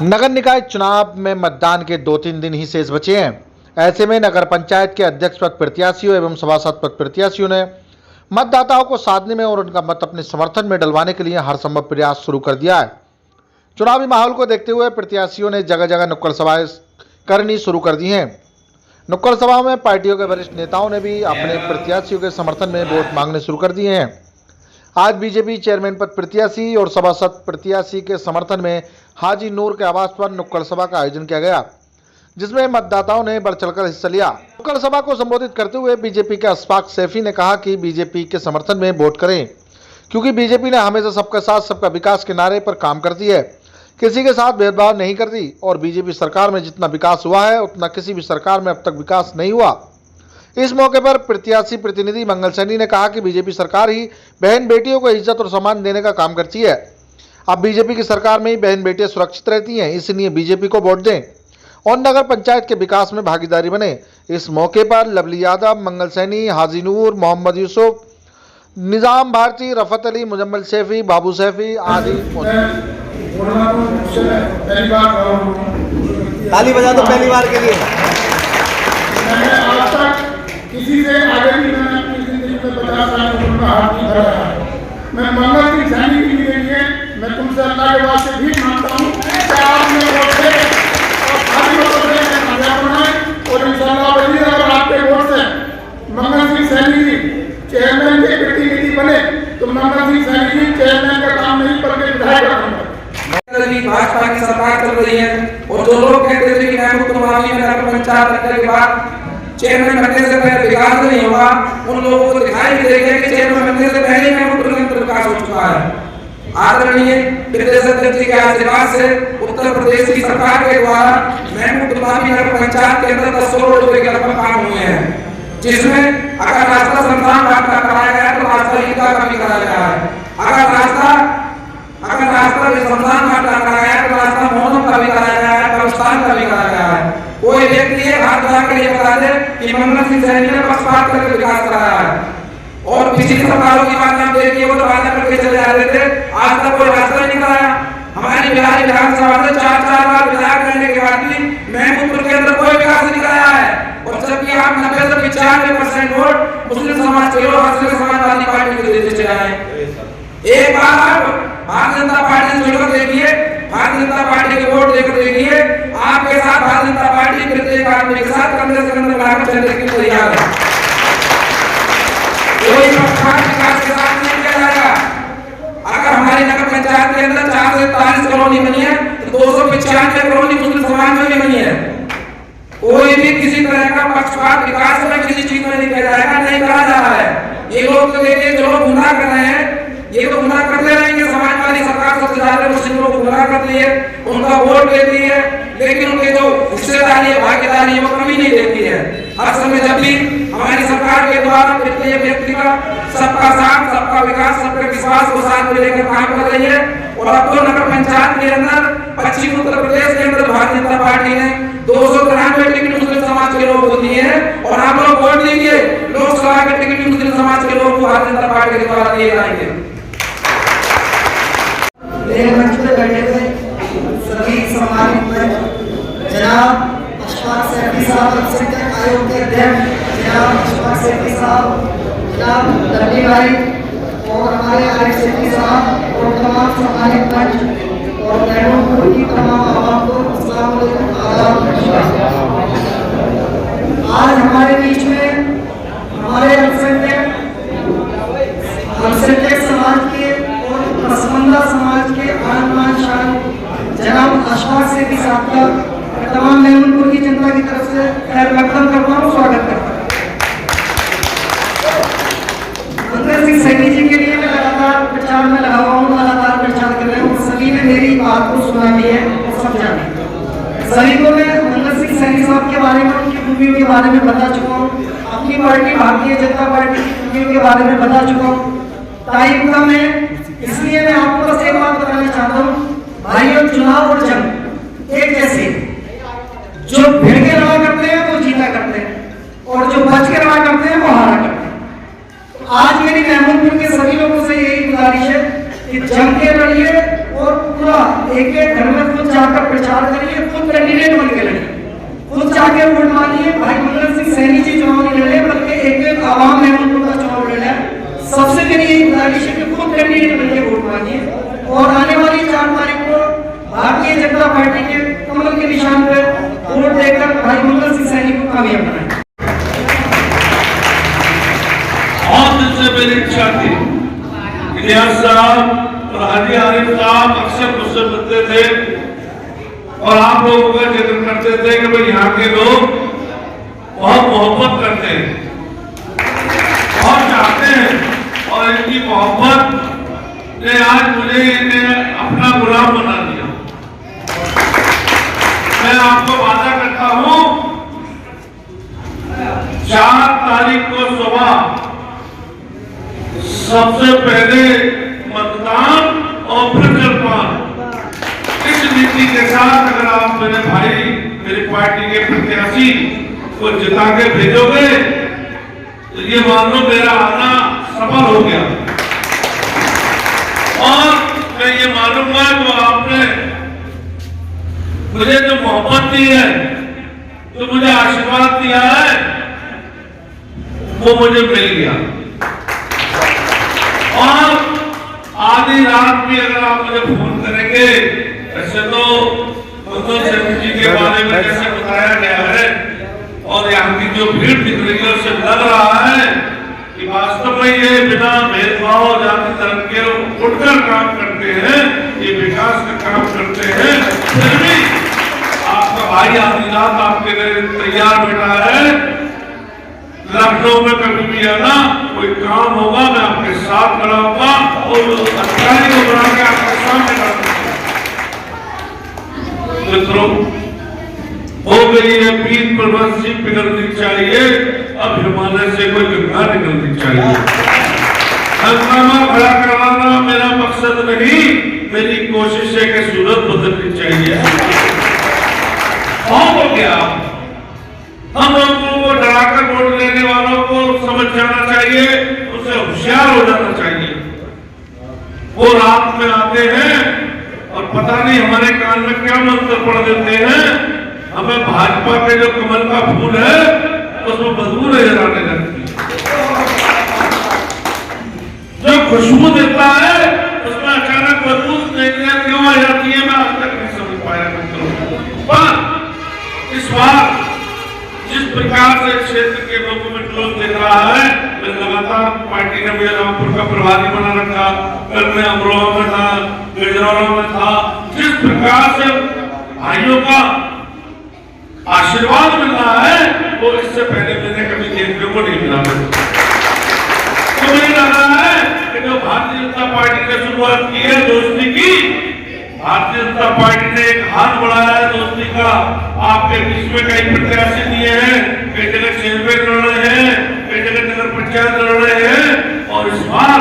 नगर निकाय चुनाव में मतदान के 2-3 दिन ही शेष बचे हैं। ऐसे में नगर पंचायत के अध्यक्ष पद प्रत्याशियों एवं सभासद पद प्रत्याशियों ने मतदाताओं को साधने में और उनका मत अपने समर्थन में डलवाने के लिए हर संभव प्रयास शुरू कर दिया है। चुनावी माहौल को देखते हुए प्रत्याशियों ने जगह जगह नुक्कड़ सभाएं करनी शुरू कर दी हैं। नुक्कड़ सभाओं में पार्टियों के वरिष्ठ नेताओं ने भी अपने प्रत्याशियों के समर्थन में वोट मांगने शुरू कर दिए हैं। आज बीजेपी चेयरमैन पद प्रत्याशी और सभासद प्रत्याशी के समर्थन में हाजी नूर के आवास पर नुक्कड़ सभा का आयोजन किया गया, जिसमें मतदाताओं ने बढ़ चढ़कर हिस्सा लिया। नुक्कड़ सभा को संबोधित करते हुए बीजेपी के अशफाक सैफी ने कहा कि बीजेपी के समर्थन में वोट करें, क्योंकि बीजेपी ने हमेशा सबका साथ सबका विकास के नारे पर काम करती है, किसी के साथ भेदभाव नहीं करती और बीजेपी सरकार में जितना विकास हुआ है उतना किसी भी सरकार में अब तक विकास नहीं हुआ। इस मौके पर प्रत्याशी प्रतिनिधि मंगल सैनी ने कहा कि बीजेपी सरकार ही बहन बेटियों को इज्जत और सम्मान देने का काम करती है। अब बीजेपी की सरकार में ही बहन बेटियां सुरक्षित रहती हैं, इसलिए बीजेपी को वोट दें और नगर पंचायत के विकास में भागीदारी बने। इस मौके पर लवली यादव, मंगल सैनी, हाजी नूर, मोहम्मद यूसुफ, निजाम भारती, रफत अली, मुजम्मल सैफी, बाबू सैफी आदि। ताली बजा दो पहली बार के लिए। मैंने आज तक किसी से आगे भी मैंने अपनी जिंदगी में 50 साल का हाथ नहीं धराया। मैं मंगल सिंह सैनी के लिए मैं तुमसे अल्लाह के वास्ते भी मांगता हूँ कि आपने वोट से और खाली वोट से कामयाब बनाए और इंशाअल्लाह वजीर और आपके वोट से मंगल सिंह सैनी जी चेयरमैन के प्रतिनिधि बने तो मंगल सिंह सैनी जी चेयरमैन का काम नहीं बल्कि विधायक का काम है। भाजपा की सरकार चल रही है और जो लोग कहते थे कि महमूद तुमावी में नगर पंचायत बनने के बाद चेयरमैन बनने से पहले विकास नहीं हुआ, उन लोगों को दिखाई दे रहा है कि चेयरमैन बनने से पहले महमूद निरंतर विकास हो चुका है। आदरणीय प्रदेश अध्यक्ष जी के आशीर्वाद से उत्तर प्रदेश की सरकार के द्वारा महमूद तुमावी नगर पंचायत के अंदर 10 करोड़ रुपए के लगभग काम हुए हैं, जिसमें अगर रास्ता संस्थान का कराया गया तो रास्ता ईटा का भी कराया गया है। अगर रास्ता संस्थान का कराया गया तो रास्ता मोहन का भी कराया गया है, कब्रिस्तान का भी कराया गया है। कोई व्यक्ति हाथ उठा के ये बता दे कि मंगल सिंह सैनी ने पक्षपात करके विकास कराया है और पिछली सरकारों की बात हम देखिए वो तो वादा करके चले जा रहे थे, आज तक कोई रास्ता नहीं कराया। हमारी बिहार विधानसभा से 4 बार विधायक रहने के बाद भी महमूदपुर के अंदर कोई विकास नहीं कराया है और जबकि आप 90 से 95% वोट मुस्लिम समाज के लोग समाजवादी पार्टी को देते चले आए। एक बार आप भारतीय जनता पार्टी से जुड़कर देखिए, भारतीय जनता पार्टी के वोट देकर देखिए, आपके साथ भारतीय जनता पार्टी प्रत्येक आदमी के साथ कंधे से कंधे मिलाकर चलने के लिए तैयार है। कोई पक्षपात विकास के साथ नहीं किया जाएगा। अगर हमारी नगर पंचायत के अंदर 4 से 43 कॉलोनी बनी है तो 295 कॉलोनी मुस्लिम समाज में भी बनी है। कोई भी किसी तरह का पक्षपात विकास में किसी चीज में नहीं किया जाएगा, नहीं करा जा रहा है। ये लोग तो देखिए जो लोग गुमराह कर रहे हैं, ये तो गुमराह करते रहेंगे। समाजवादी सरकार सबसे ज्यादा मुस्लिम लोग गुमराह करती है, उनका वोट देती है, लेकिन उनके जो हिस्सेदारी है, भागीदारी है वो कभी नहीं देती है। हर समय जब भी हमारी सरकार के द्वारा प्रत्येक व्यक्ति का सबका साथ सबका विकास सबका विश्वास को साथ में लेकर काम कर रही है और अब तो नगर पंचायत के अंदर पश्चिम उत्तर प्रदेश के अंदर भारतीय जनता पार्टी ने 293 टिकट मुस्लिम समाज के लोग को दिए हैं और आप लोग वोट दीजिए, लोकसभा के टिकट मुस्लिम समाज के लोग को भारतीय जनता पार्टी के द्वारा दिए जाएंगे। मंच पर बैठे हुए सभी सम्मानित जनाब अशफाक सैफी साहब, अल्पसंख्यक आयोग के अध्यक्ष जनाब अशफाक सैफी साहब, जनाब लवली भाई और हमारे आरिफ सैफी साहब और तमाम सम्मानित मंच और महमूदपुर की तमाम आवाम को अस्सलाम वालेकुम, आदाब। आज हमारे बीच में हमारे अल्पसंख्यक समाज के और पसमंदा समाज के आन शान जनाब अशफाक सैफी साहब का तमाम महमूदपुर की जनता की तरफ से खैर मकदम करता हूँ, स्वागत करता हूँ। मंगल सिंह सैनी जी के लिए मैं लगातार प्रचार में लगा हुआ हूँ, लगातार प्रचार कर रहे हूँ। सभी ने मेरी बात को सुना भी है और समझा भी। सभी को मैं मंगल सिंह सैनी साहब के बारे में, उनकी खूबियों के बारे में बता चुका हूँ, अपनी पार्टी भारतीय जनता पार्टी की खूबियों के बारे में बता चुका हूँ। टाइम कम है इसलिए मैं आपको बस एक बात बताना चाहता हूँ, भाइयों चुनाव और जंग एक जैसे, जो भिड़ के लड़ा करते हैं वो जीता करते हैं और जो बच के लड़ा करते हैं वो हारा करते हैं। तो आज मेरी महमूदपुर के सभी लोगों से यही गुजारिश है कि जम के लड़िए और पूरा एक एक घर में खुद जाकर प्रचार करिए, खुद कैंडिडेट बन के लड़िए, खुद जाके वोट मांगिए। भाई मंगल सिंह सैनी जी चुनाव नहीं लड़े, बल्कि एक आवाम ने उनको चुनाव लड़ा। सबसे मेरी यही गुजारिश है कि खुद कैंडिडेट बन के वोट मांगिए और आने वाली 4 तारीख को भारतीय जनता पार्टी के कमल के निशान पर वोट देकर भाई मंगल सिंह सैनी को कामयाब बनाए। बहुत दिन से मेरी इच्छा थी। इलियास साहब और हाजी आरिफ साहब अक्सर मुझसे मिलते थे और आप लोगों का जिक्र करते थे कि भाई यहाँ के लोग बहुत मोहब्बत करते हैं, बहुत चाहते हैं, और इनकी मोहब्बत ने आज मुझे इन्हें अपना गुलाम बना दिया। मैं आपको वादा करता हूं 4 तारीख को सुबह सबसे पहले मतदान और फिर जलपान। इस नीति के साथ अगर आप मेरे भाई, मेरी पार्टी के प्रत्याशी को जिता के भेजोगे तो ये मान लो मेरा आना सफल हो गया। और मैं ये मानूंगा जो आपने मुझे जो मोहब्बत दी है, जो मुझे आशीर्वाद दिया है, वो मुझे मिल गया। और आधी रात भी अगर आप मुझे फोन करेंगे, ऐसे तो मंगल सिंह जी के बारे में जैसे बताया गया है और यहाँ की जो भीड़ दिख रही है उससे लग रहा है कि वास्तव में ये बिना भेदभाव जाति धर्म के उठकर काम करते हैं, ये विकास का काम करते हैं। फिर भी आपका भाई आधी रात आपके लिए तैयार बैठा है। लखनऊ में कभी भी आना, कोई काम होगा मैं आपके साथ खड़ा होगा और अधिकारी को बना के आपके सामने खड़ा होगा। मित्रों, हो गई है पीर पर्वत से पिघलनी चाहिए, अब हिमालय से कोई गंगा निकलनी चाहिए। हंगामा खड़ा करवाना मेरा मकसद नहीं, मेरी कोशिश है कि सूरत बदलनी चाहिए। हो गया, हम लोगों को डराकर वोट लेने वालों को समझ जाना चाहिए, उससे होशियार हो जाना चाहिए। वो रात में आते हैं और पता नहीं हमारे कान में क्या मंत्र पड़ देते हैं, हमें भाजपा के जो कमल का फूल है उसमें बदबू नजर आने लगती है। जो खुशबू देता है उसमें अचानक बदबू क्यों आ जाती है, मैं आज तक नहीं समझ पाया मित्रों। पर इस बार जिस प्रकार से क्षेत्र के लोगों में जोश दिख रहा है, मैं लगातार पार्टी ने मुझे रामपुर का प्रभारी बना रखा, कल मैं अमरोहा में था, बिजनौर में था। जिस प्रकार से भाइयों का आशीर्वाद मिल रहा है वो इससे पहले मैंने कभी देखने को नहीं मिला। तो मुझे लग रहा है कि जो भारतीय जनता पार्टी ने शुरुआत की है दोस्ती की, भारतीय जनता पार्टी ने एक हाथ बढ़ाया है दोस्ती का। आपके बीच में कई प्रत्याशी दिए हैं, कई जगह चेयरमैन लड़ रहे हैं, कई जगह नगर पंचायत लड़ रहे हैं, और इस बार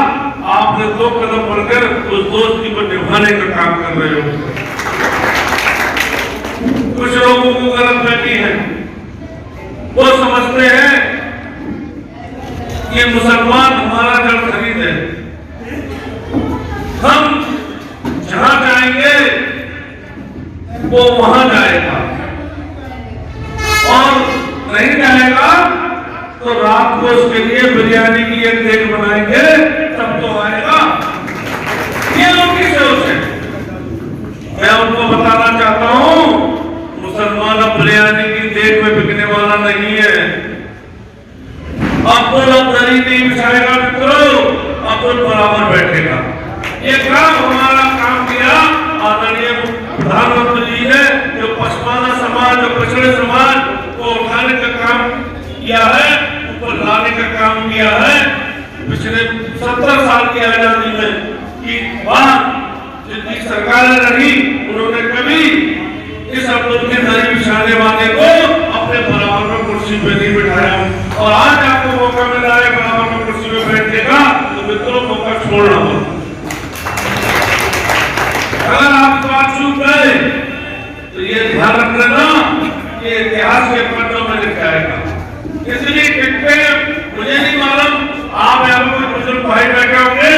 आपने 2 कदम बढ़कर उस दोस्ती को निभाने का काम कर रहे हो। कुछ लोगों को गलतफहमी है, वो समझते हैं कि मुसलमान हमारा जड़ खरीद है, हम जहां जाएंगे वो वहां जाएगा, और नहीं जाएगा तो रात को उसके लिए बिरयानी की एक देग बनाएंगे तब तो आएगा। ये उनकी सोच है। मैं उनको बताना चाहता हूं, मुसलमान अब बिरयानी की देग में बिकने वाला नहीं है। अब तो दरी नहीं बिछाएगा मित्रों, अब तो बराबर बैठेगा। ये काम हमारा काम किया आदरणीय प्रधानमंत्री जी ने, जो पछवाना समाज, जो पिछड़े समाज को उठाने का काम किया है, ऊपर लाने का काम किया है। पिछले 70 साल की आजादी में की बात जिनकी सरकारें रही, उन्होंने कभी इस अब्दुल के दरी बिछाने वाले को अपने बराबर में कुर्सी पे नहीं बिठाया। और आज आपको मौका मिल रहा है बराबर में कुर्सी पे बैठने का, तो मित्रों मौका छोड़ना मत। अगर आप बात चूक गए तो ये ध्यान रख लेना, ये इतिहास के पन्नों में लिखा जाएगा। इसलिए टिकटें मुझे नहीं मालूम, आप यहाँ पर बुजुर्ग भाई बैठे होंगे,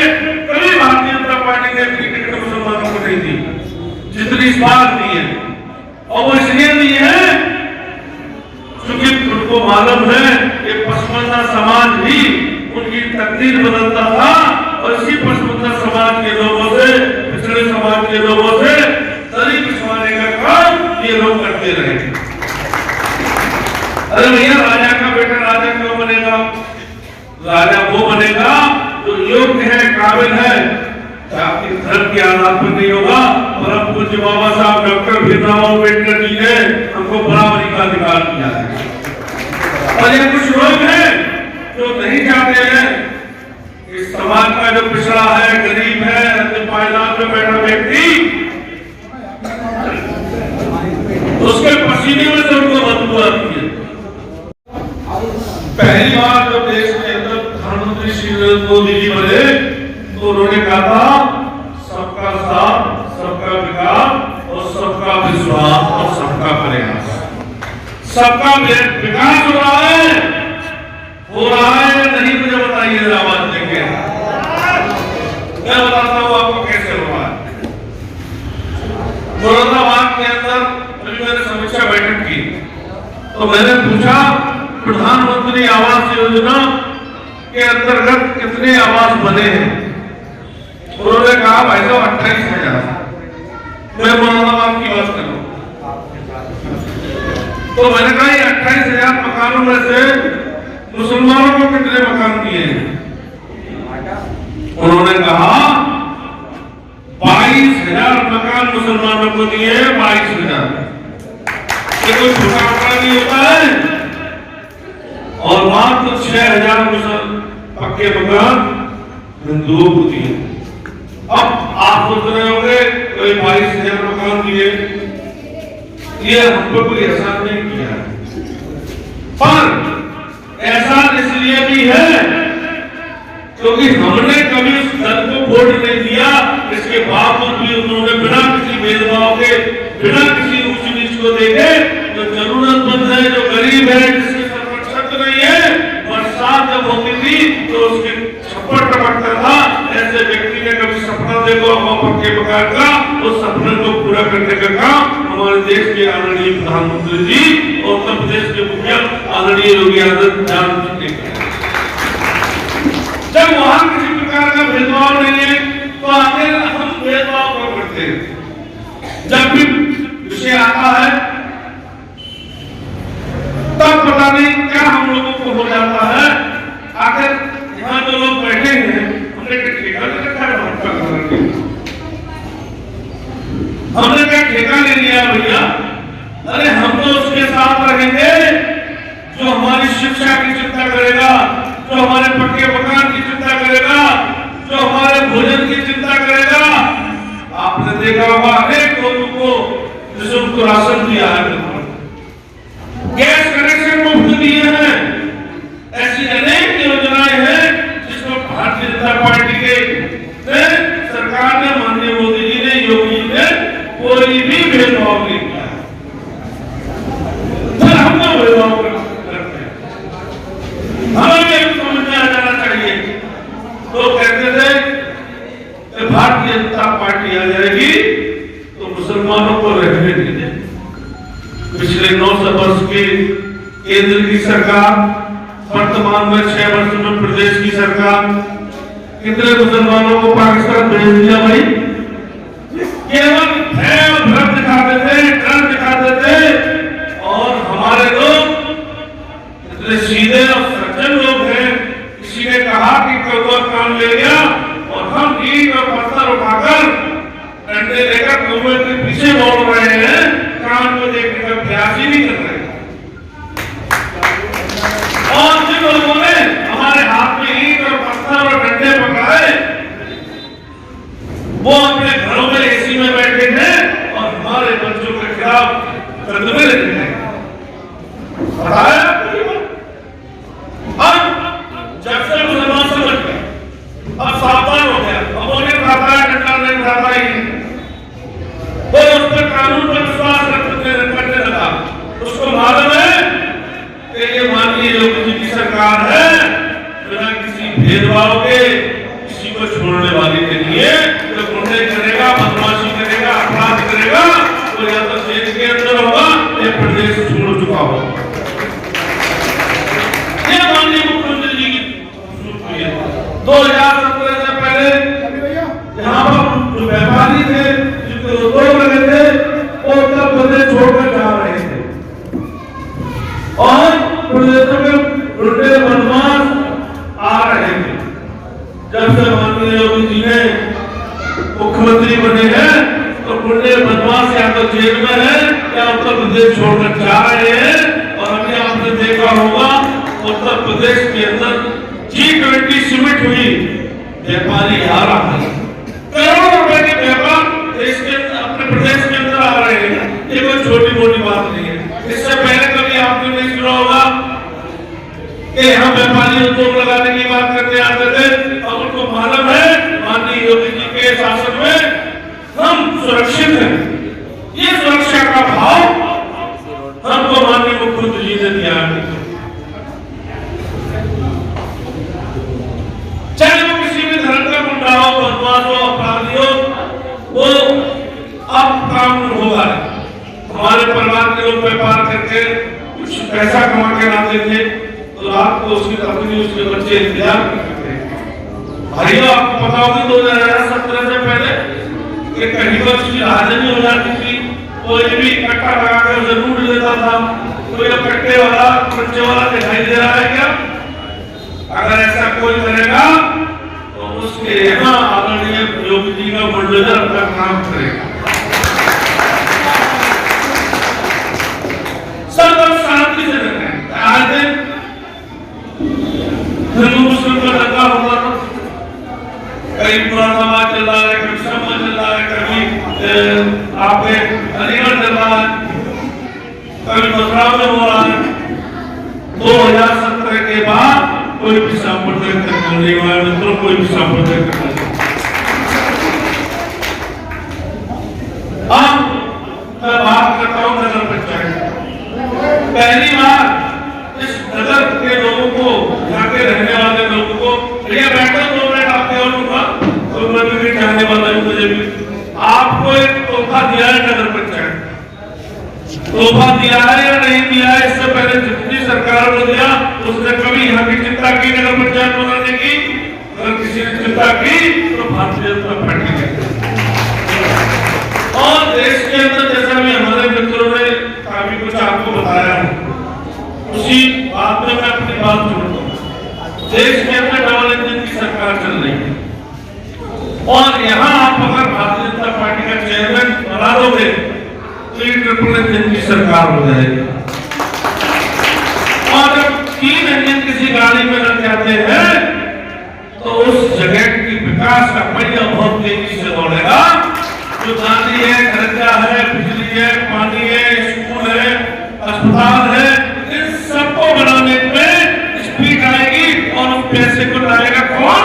कभी भारतीय जनता पार्टी ने अपनी टिकट मुसलमानों को नहीं दी जितनी इस बार दी है। समाज ही उनकी तकदीर बदलता था और इसी पशुपता समाज के लोगों से, पिछड़े समाज के लोगों से दलित पिछवाने का काम ये लोग करते रहे। अरे भैया, राजा का बेटा राजा क्यों बनेगा? राजा वो बनेगा जो योग्य है, काबिल है, आपके धर्म के आधार पर नहीं होगा। और अब पूज्य बाबा साहब डॉक्टर भीमराव अम्बेडकर जी ने हमको बराबरी का अधिकार दिया है। और ये कुछ लोग हैं जो नहीं चाहते हैं कि समाज का जो पिछड़ा है, गरीब है, पायदान में बैठा व्यक्ति, उसके पसीने में से उनको बदबू आती है। पहली बार जब देश के अंदर प्रधानमंत्री श्री नरेंद्र मोदी जी बने तो उन्होंने कहा था सबका साथ, सबका विकास और सबका विश्वास और सबका प्रयास। सबका विकास हो रहा है या नहीं, मुझे बताइए जरा, बात देखे मैं बताता हूँ आपको कैसे हो रहा है। मुरादाबाद के अंदर अभी मैंने समीक्षा बैठक की तो मैंने पूछा प्रधानमंत्री आवास योजना के अंतर्गत कितने आवास बने हैं? उन्होंने कहा भाई साहब 28,000। मैं मुरादाबाद की बात करूं तो मैंने कहा ये 28,000 मकानों में से मुसलमानों को कितने मकान दिए हैं? उन्होंने कहा 22,000 मकान मुसलमानों को दिए हैं। 22,000 ये कोई छोटा आंकड़ा नहीं होता है। और मात्र 6,000 पक्के मकान हिंदुओं को दिए। अब आप सोच रहे होंगे कोई 22,000 मकान दिए, ये हम पर कोई एहसान नहीं किया, पर एहसान इसलिए भी है क्योंकि हमने कभी उस दल को वोट नहीं दिया। इसके बावजूद भी उन्होंने बिना किसी भेदभाव के, बिना किसी ऊंच नीच को देखे, जो जरूरतमंद है, जो गरीब है, जिसके संरक्षक नहीं है, बरसात जब होती थी तो उसके छप्पर टपकता था, ऐसे व्यक्ति ने कभी सपना देखो पक्के मकान का, उस सपने को पूरा करने का काम हमारे देश के आदरणीय प्रधानमंत्री जी और उत्तर प्रदेश के मुखिया आदरणीय योगी आदित्यनाथ जी ने। जब वहां किसी प्रकार का भेदभाव नहीं है तो आगे हम भेदभाव क्यों करते हैं? जब भी विषय आता है तब पता नहीं क्या हम लोगों को हो जाता है। आखिर यहाँ जो लोग बैठे हैं हमने क्या ठेका ले रखा है? हमने क्या ठेका ले लिया भैया? अरे हम तो उसके साथ रहेंगे जो हमारी शिक्षा की चिंता करेगा, जो हमारे पक्के मकान की चिंता करेगा, जो हमारे भोजन की चिंता करेगा। आपने देखा होगा अनेक लोगों को निःशुल्क राशन दिया है, गैस कनेक्शन मुफ्त दिए हैं, ऐसी अनेक योजनाएं हैं जिसमें भारतीय जनता पार्टी के सरकार ने, माननीय मोदी जी ने, योगी जी ने कोई भी भेदभाव नहीं किया। फिर हम लोग भेदभाव करते हैं, हमें भी समझ आ जाना चाहिए। तो कहते थे कि भारतीय जनता पार्टी आ जाएगी तो मुसलमानों को रहने नहीं देंगे। पिछले 9 वर्ष की केंद्र की सरकार, वर्तमान में 6 वर्ष में प्रदेश की सरकार, कितने मुसलमानों को पाकिस्तान भेज दिया भाई? केवल भय और भ्रम दिखाते थे, डर दिखाते थे। और हमारे लोग इतने सीधे और सज्जन लोग हैं, किसी ने कहा कि कौवा कान ले गया और हम ईंट और पत्थर उठाकर डंडे लेकर कौवे के पीछे दौड़ रहे हैं, कान को देखने का प्रयास ही नहीं कर रहे। और जिन लोगों ने हमारे हाथ में ईंट और पत्थर और डंडे पकड़ाए वो प्रदेश छोड़कर जा रहे हैं। और अभी आपने देखा होगा उत्तर प्रदेश के अंदर G20 समिट हुई, व्यापारी आ रहा है, करोड़ों रुपए के व्यापार देश के अपने प्रदेश के अंदर आ रहे हैं। ये कोई छोटी मोटी बात नहीं है। इससे पहले कभी आपने नहीं सुना होगा कि हम व्यापारी उद्योग लगाने की बात करते आते थे। अब उनको मालूम है माननीय योगी जी के शासन में हम सुरक्षित हैं। ये सुरक्षा का भाव हमको माननीय मुख्यमंत्री जी ने दिया है। चाहे वो किसी भी धर्म का गुंडा हो, बदमाश हो, अपराधी हो, वो अब कानून होगा। हमारे परिवार के लोग व्यापार करके कुछ पैसा कमा के लाते थे तो रात को उसकी अपनी उसके बच्चे इंतजार करते थे। भाइयों, आपको पता होगा 2017 से पहले कि कहीं पर उसकी हाजिरी हो जाती थी, कोई भी कट्टा लगा कर उसे लूट लेता था। कोई कट्टे वाला बच्चे वाला दिखाई दे रहा है क्या? अगर ऐसा कोई करेगा तो उसके यहाँ आदरणीय योगी जी का बुलडोजर अपना काम करेगा। सब लोग शांति से रहें। आज हिंदू मुस्लिम का दंगा होगा, कहीं मुरादाबाद चल रहा है, कभी शंभर चल रहा है, कभी आपके अलीगढ़ चल रहा है, कभी मथुरा में हो रहा है। 2017 के बाद कोई भी सांप्रदायिक तत्व नहीं हुआ मित्रों, कोई भी सांप्रदायिक तत्व नहीं। अब मैं बात करता हूँ नगर पंचायत। पहली बार इस नगर के लोगों को, यहाँ के रहने वाले लोगों को, भैया बैठो 2 मिनट आपके और होगा तो मैं भी चाहने वाला हूँ। मुझे भी आपको एक तोहफा दिया है नगर पंचायत। तोहफा दिया है या नहीं दिया है? इससे पहले जितनी सरकार को दिया उसने कभी यहाँ की चिंता की नगर पंचायत बनाने की? अगर किसी ने चिंता की तो भारतीय जनता पार्टी ने। और देश के अंदर जैसा भी हमारे मित्रों ने काफी कुछ आपको बताया है, उसी बात में मैं अपनी बात जोड़ूंगा। देश के अंदर डबल इंजन की सरकार चल रही है और यहाँ आप अगर भारतीय जनता पार्टी का चेयरमैन बना दोगे तो ये ट्रिपल इंजन की सरकार हो जाएगी। और जब 3 इंजन किसी गाड़ी में लग जाते हैं तो उस जगह की विकास का पहिया बहुत तेजी से दौड़ेगा। जो नाली है, खर्चा है, बिजली है, पानी है, स्कूल है, अस्पताल है, इन सबको बनाने में स्पीड आएगी। और उस पैसे को लाएगा कौन?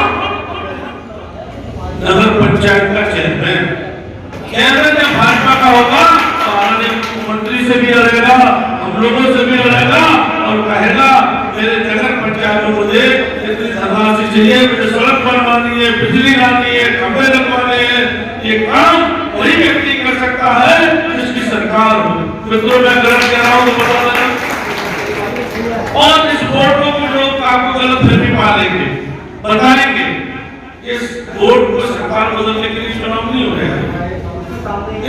नगर पंचायत का चेयरमैन। चेयरमैन जब भाजपा का होगा तो आने मुख्यमंत्री से भी लड़ेगा, हम लोगों से भी लड़ेगा और कहेगा मेरे नगर पंचायत में मुझे इतनी धनराशि चाहिए, मुझे सड़क बनवानी है, बिजली लानी है, खंभे लगवाने हैं। ये काम वही व्यक्ति कर सकता है जिसकी सरकार हो। मित्रों, मैं गलत कह रहा हूँ तो बता देना। और इस वोट को भी लोग आपको गलत फहमी पालेंगे, बताएंगे इस वोट को सरकार बदलने के लिए चुनाव नहीं हो रहा।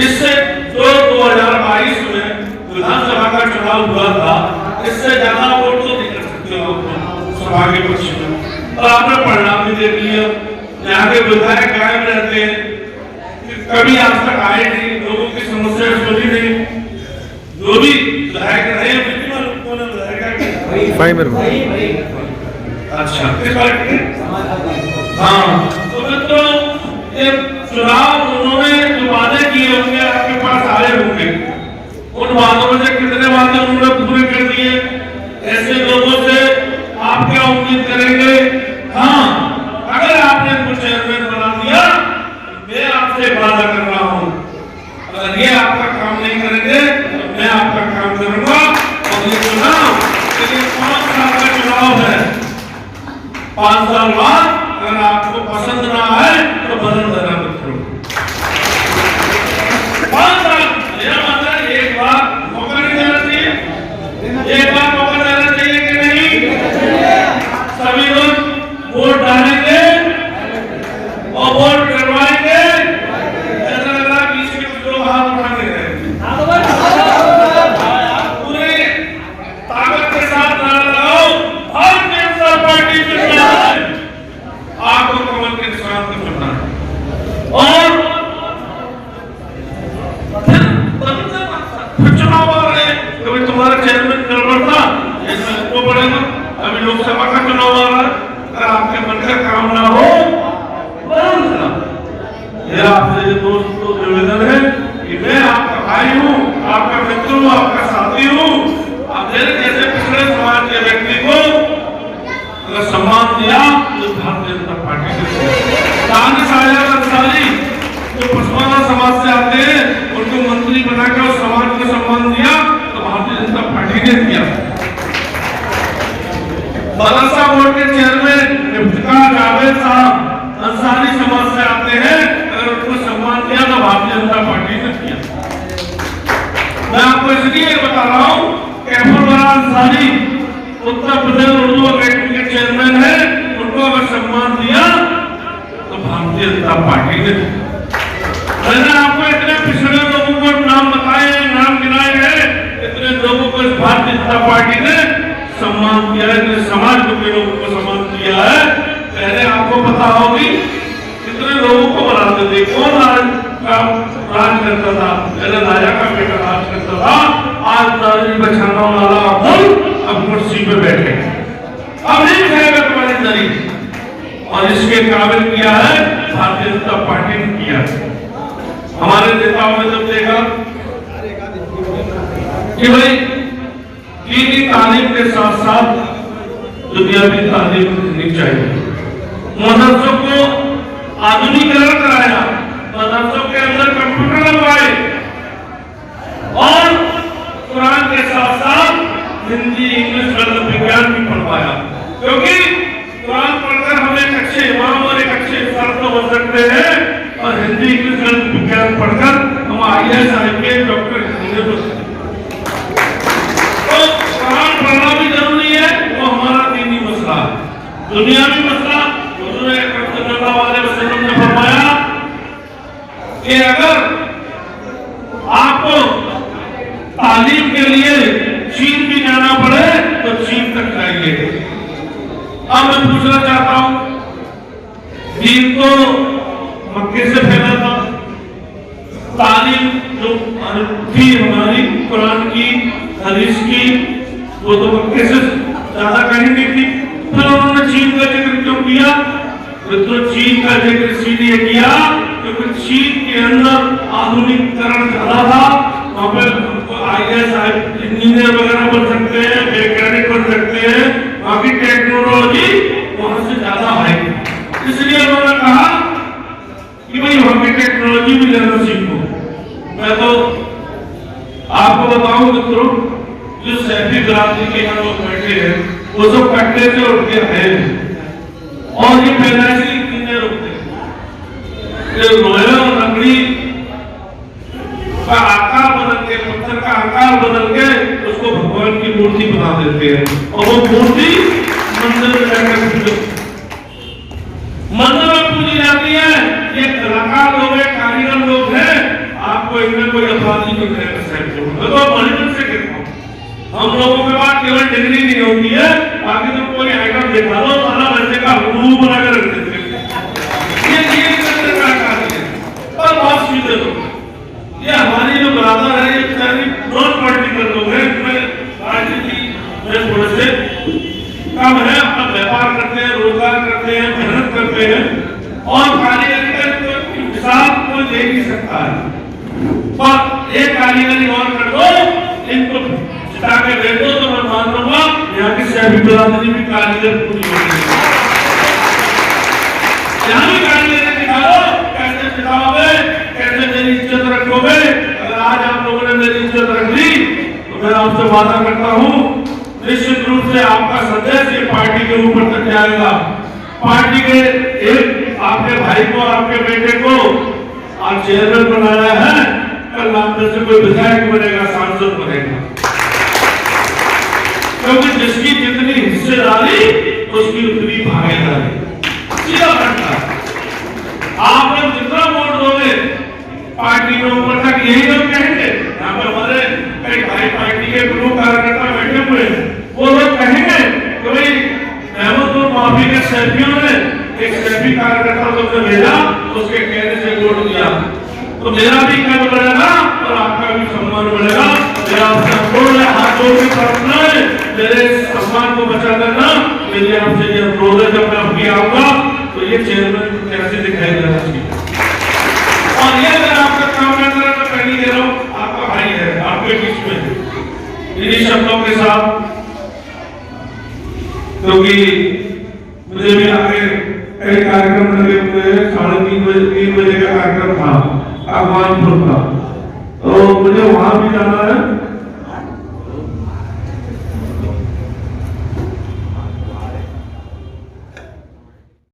इससे जो 2022 में विधानसभा का चुनाव हुआ था, इससे ज्यादा वोट तो नहीं कर सकते लोग सभा के पक्ष में। और आपने परिणाम भी देख लिया, यहाँ के विधायक कायम रहते हैं, कभी आज तक आए नहीं, लोगों की समस्या सुनी नहीं। जो भी विधायक रहे अच्छा किस पार्टी के? हाँ, तो मित्रों ये चुनाव उन्होंने जो वादे किए होंगे आपके पास आए होंगे, उन वादों में से कितने वादे उन्होंने पूरे कर दिए? ऐसे लोगों से आप क्या उम्मीद करेंगे? हाँ, अगर आपने कुछ चेयरमैन बना दिया, मैं आपसे वादा कर रहा हूँ, अगर ये आपका काम नहीं करेंगे तो मैं आपका काम करूंगा। और ये चुनाव 5 साल का चुनाव है। 5 साल बाद अगर आपको पसंद ना आए तो बदल देना मित्रों। 5 साल मेरा मतलब एक बार मौका नहीं देना चाहिए, एक बार मौका देना चाहिए कि नहीं? सभी लोग वोट डालेंगे और वोट करवाएंगे। ऐसा लग रहा बीच में कुछ लोग हाथ उठा के रहे, पूरे ताकत के साथ नारा लगाओ, भारतीय जनता पार्टी चुनना है, आपको कमल के निशान को चुनना है। और का काम ना हो, मेरा आपसे दोस्तों निवेदन है कि मैं आपका भाई हूँ, आपका मित्र हूँ, आपका साथी हूँ। आप मेरे जैसे पिछड़े समाज के व्यक्ति को अगर सम्मान दिया तो भारतीय जनता पार्टी के दानिश आजाद अंसारी जो पसमाना समाज से आते हैं, उनको मंत्री बनाकर उस समाज को सम्मान दिया तो भारतीय जनता पार्टी ने दिया। बरासा बोर्ड के चेयरमैन इफ्तिकार जावेद साहब अंसारी समाज से आते हैं, अगर उनको सम्मान दिया तो भारतीय जनता पार्टी ने किया। मैं आपको इसलिए बता रहा हूँ कि अंसारी उत्तर प्रदेश उर्दू अकेडमी के चेयरमैन है, उनको अगर सम्मान दिया तो भारतीय जनता पार्टी ने दिया। मैंने आपको इतने पिछड़े लोगों को नाम बताए, नाम गिनाए हैं, इतने लोगों को भारतीय जनता पार्टी ने सम्मान किया है, इतने समाज के लोगों को सम्मान किया है। पहले आपको पता होगी कितने लोगों को बनाते थे, कौन राज करता था, पहले राजा का बेटा राज करता था, आज दादी बचाना वाला अब कुर्सी पे बैठे, अब नहीं खाएगा तुम्हारी दरी। और इसके काबिल किया है भारतीय जनता पार्टी ने किया। हमारे नेताओं ने जब देखा कि भाई दीनी तालीम के साथ साथ दुनियावी तालीम मिलनी चाहिए, मदरसों को आधुनिकीकरण कराया, मदरसों के अंदर कंप्यूटर लगवाए और कुरान के साथ साथ हिंदी, इंग्लिश, गणित, विज्ञान भी पढ़वाया। क्योंकि कुरान पढ़कर हम एक अच्छे इमाम और एक अच्छे इंसान तो बन सकते हैं, और हिंदी, इंग्लिश, गणित, विज्ञान पढ़कर हम IAS, IPS, डॉक्टर इंजीनियर बन सकते हैं। तो कुरान पढ़ना भी जरूरी है, वो हमारा दीनी मसला है। दुनियावी मसला ने फरमाया कि अगर आपको तालीम के लिए चीन भी जाना पड़े तो चीन तक जाइए। अब मैं पूछना चाहता हूं, दीन तो मक्के से फैला था, तालीम जो थी हमारी कुरान की, हदीस की, वो तो मक्के से ज्यादा कहीं नहीं थी। फिर उन्होंने चीन का जिक्र क्यों किया? तो चीन का जिक्र इसीलिए किया क्योंकि चीन के अंदर आधुनिकीकरण ज्यादा था, वहां पर IAS इंजीनियर वगैरह बन सकते हैं, वैज्ञानिक बन सकते हैं, वहां की टेक्नोलॉजी वहां से ज्यादा है। इसलिए उन्होंने कहा कि भाई वहां की टेक्नोलॉजी भी लेना सीखो। मैं तो आपको बताऊं मित्रों, जो सैफी बिरादरी के यहाँ लोग बैठे हैं वो सब कट्टे से उठ के आए और ये पैदाइशी इंजीनियर होते हैं, लोहे और लकड़ी का आकार बदल के, पत्थर का आकार बदल के उसको भगवान की मूर्ति बना देते हैं, और वो मूर्ति मंदिर में जाकर मंदिर में पूजी जाती है। ये कलाकार लोग हैं, कारीगर लोग हैं, आपको इनमें कोई अपराधी नहीं करेगा। मैं तो बड़ी मन से कहता हूँ, हम लोगों के पास केवल डिग्री नहीं होती है, बाकी तो कोई आइटम दिखा दो, सारा बच्चे का हुक्म बनाकर रख देते हैं। ये करने का कार्य है, और बहुत सीधे लोग। ये हमारी जो बरादर है, ये बेचारी नॉन पॉलिटिकल लोग हैं, में थोड़े से कम है, अपना व्यापार करते हैं, रोजगार करते हैं, मेहनत करते हैं, और कारीगरी का हिसाब कोई दे नहीं सकता है। पर एक कारीगरी और कर दो, इनको जिता के दे दो तो मैं मान लूंगा यहाँ की सैफी बिरादरी भी कारीगर पूरी होगी। यहाँ भी कारीगरी दिखाओ, कैसे दिखाओगे, कैसे मेरी इज्जत रखोगे। अगर आज आप लोगों ने मेरी इज्जत रख ली तो मैं आपसे वादा करता हूँ, निश्चित रूप से आपका संदेश ये पार्टी के ऊपर तक जाएगा। पार्टी के एक आपके भाई को, आपके बेटे को आज चेयरमैन बनाया है, कल आप में से कोई विधायक बनेगा, सांसद बनेगा, क्योंकि जिसकी जितनी हिस्सेदारी उसकी उतनी भागीदारी। सीधा घटना, आप लोग जितना वोट दोगे पार्टी में ऊपर तक यही लोग कहेंगे। यहाँ पे हमारे कई भाई पार्टी के प्रमुख कार्यकर्ता बैठे हुए, वो लोग कहेंगे कि भाई महमूदपुर माफी के सैफियों ने एक सैफी कार्यकर्ता को भेजा, उसके कहने से वोट दिया, तो मेरा भी कद बढ़ेगा और आपका भी सम्मान बढ़ेगा। मेरा आपसे अनुरोध है, हाथ जोड़ के प्रार्थना है, मेरे सम्मान को बचा देना। मेरी आपसे ये अनुरोध है, जब मैं आपकी आऊंगा कई कार्यक्रम लगे हुए हैं। 3:30 बजे का कार्यक्रम था अफगानपुर का, तो मुझे वहां भी जाना है।